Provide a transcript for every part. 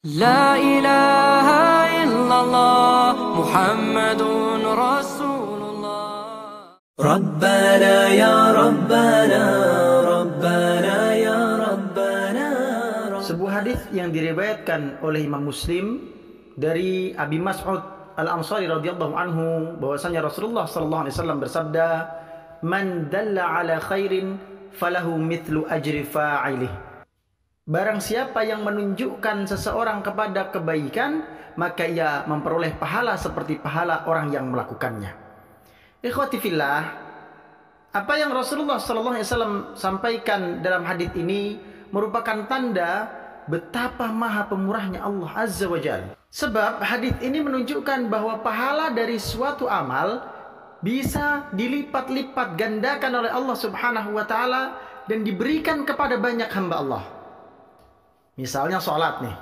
لا إله إلا الله محمد رسول الله. ربنا يا ربنا ربنا يا ربنا. Sebuah hadis yang diriwayatkan oleh Imam Muslim dari Abi Mas'ud Al-Ansari radhiyallahu anhu bahwasanya Rasulullah sallallahu alaihi wasallam bersabda, "Man dalla ala khairin falahu mithlu ajri fa'ilih." Barang siapa yang menunjukkan seseorang kepada kebaikan, maka ia memperoleh pahala seperti pahala orang yang melakukannya. Ikhwati fillah, apa yang Rasulullah sallallahu alaihi wasallam sampaikan dalam hadis ini merupakan tanda betapa maha pemurahnya Allah Azza wa Jalla. Sebab hadis ini menunjukkan bahwa pahala dari suatu amal bisa dilipat-lipat gandakan oleh Allah Subhanahu wa taala dan diberikan kepada banyak hamba Allah. Misalnya sholat nih.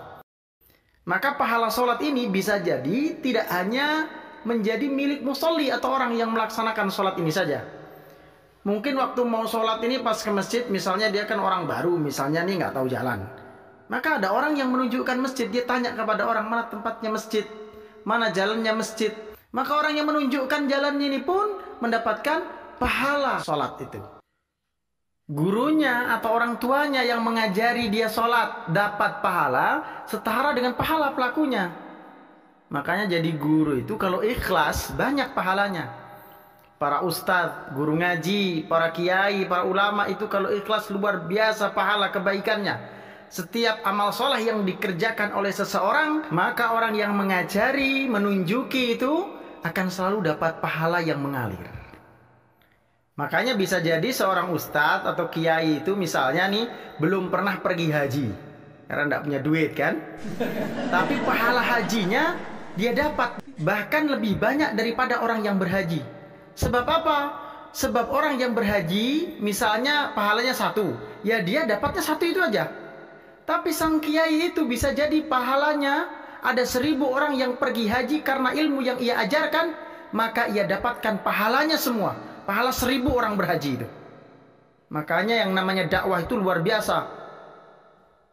Maka pahala sholat ini bisa jadi tidak hanya menjadi milik musolli atau orang yang melaksanakan sholat ini saja. Mungkin waktu mau sholat ini pas ke masjid, misalnya dia kan orang baru, misalnya nih nggak tahu jalan. Maka ada orang yang menunjukkan masjid, dia tanya kepada orang mana tempatnya masjid, mana jalannya masjid. Maka orang yang menunjukkan jalannya ini pun mendapatkan pahala sholat itu. Gurunya atau orang tuanya yang mengajari dia sholat dapat pahala setara dengan pahala pelakunya. Makanya jadi guru itu kalau ikhlas banyak pahalanya. Para ustadz, guru ngaji, para kiai, para ulama itu kalau ikhlas luar biasa pahala kebaikannya. Setiap amal sholat yang dikerjakan oleh seseorang, maka orang yang mengajari, menunjuki itu akan selalu dapat pahala yang mengalir. Makanya bisa jadi seorang ustadz atau kiai itu misalnya nih belum pernah pergi haji karena tidak punya duit kan. Tapi pahala hajinya dia dapat bahkan lebih banyak daripada orang yang berhaji. Sebab apa? Sebab orang yang berhaji misalnya pahalanya 1, ya dia dapatnya 1 itu aja. Tapi sang kiai itu bisa jadi pahalanya ada 1000 orang yang pergi haji karena ilmu yang ia ajarkan, maka ia dapatkan pahalanya semua. Pahala 1000 orang berhaji itu. Makanya yang namanya dakwah itu luar biasa.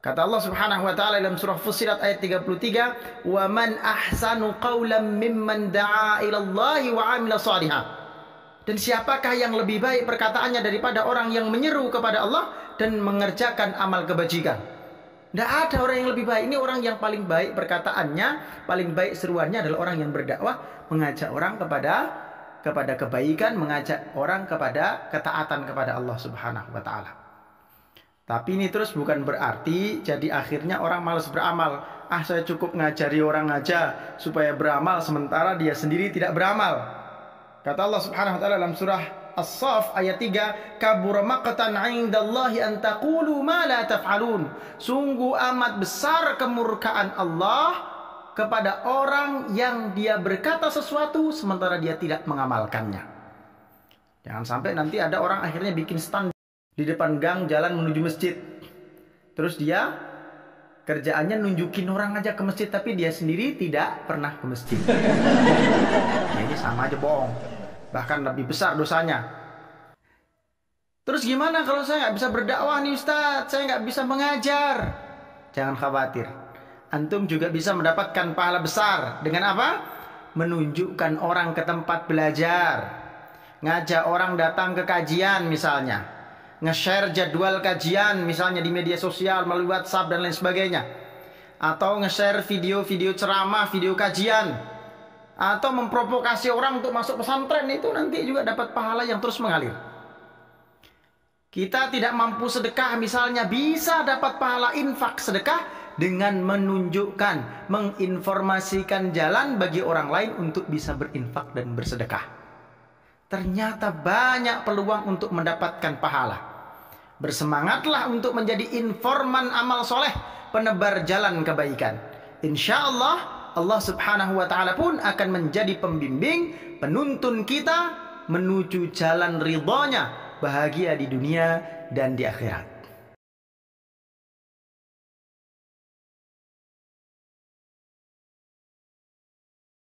Kata Allah Subhanahu wa taala dalam surah Fussilat ayat 33, "Wa man ahsanu qawlan mimman da'a ila Allah wa 'amila shalihan." Dan siapakah yang lebih baik perkataannya daripada orang yang menyeru kepada Allah dan mengerjakan amal kebajikan? Tidak ada orang yang lebih baik. Ini orang yang paling baik perkataannya, paling baik seruannya adalah orang yang berdakwah, mengajak orang kepada kebaikan, mengajak orang kepada ketaatan kepada Allah Subhanahu wa taala. Tapi ini terus bukan berarti jadi akhirnya orang malas beramal. Saya cukup ngajari orang aja supaya beramal sementara dia sendiri tidak beramal. Kata Allah Subhanahu wa taala dalam surah As-Saff ayat 3, "Kabura maqtan 'indallahi an taqulu ma la taf'alun." Sungguh amat besar kemurkaan Allah kepada orang yang dia berkata sesuatu sementara dia tidak mengamalkannya. Jangan sampai nanti ada orang akhirnya bikin stand di depan gang jalan menuju masjid. Terus dia kerjaannya nunjukin orang aja ke masjid tapi dia sendiri tidak pernah ke masjid. Nah, ini sama aja bohong. Bahkan lebih besar dosanya. Terus gimana kalau saya nggak bisa berdakwah nih Ustadz? Saya nggak bisa mengajar. Jangan khawatir. Antum juga bisa mendapatkan pahala besar. Dengan apa? Menunjukkan orang ke tempat belajar. Ngajak orang datang ke kajian misalnya. Nge-share jadwal kajian misalnya di media sosial melalui WhatsApp dan lain sebagainya. Atau nge-share video-video ceramah, video kajian. Atau memprovokasi orang untuk masuk pesantren, itu nanti juga dapat pahala yang terus mengalir. Kita tidak mampu sedekah misalnya, bisa dapat pahala infak sedekah dengan menunjukkan, menginformasikan jalan bagi orang lain untuk bisa berinfak dan bersedekah. Ternyata banyak peluang untuk mendapatkan pahala. Bersemangatlah untuk menjadi informan amal soleh, penebar jalan kebaikan. Insya Allah, Allah Subhanahu wa ta'ala pun akan menjadi pembimbing, penuntun kita menuju jalan ridhonya, bahagia di dunia dan di akhirat.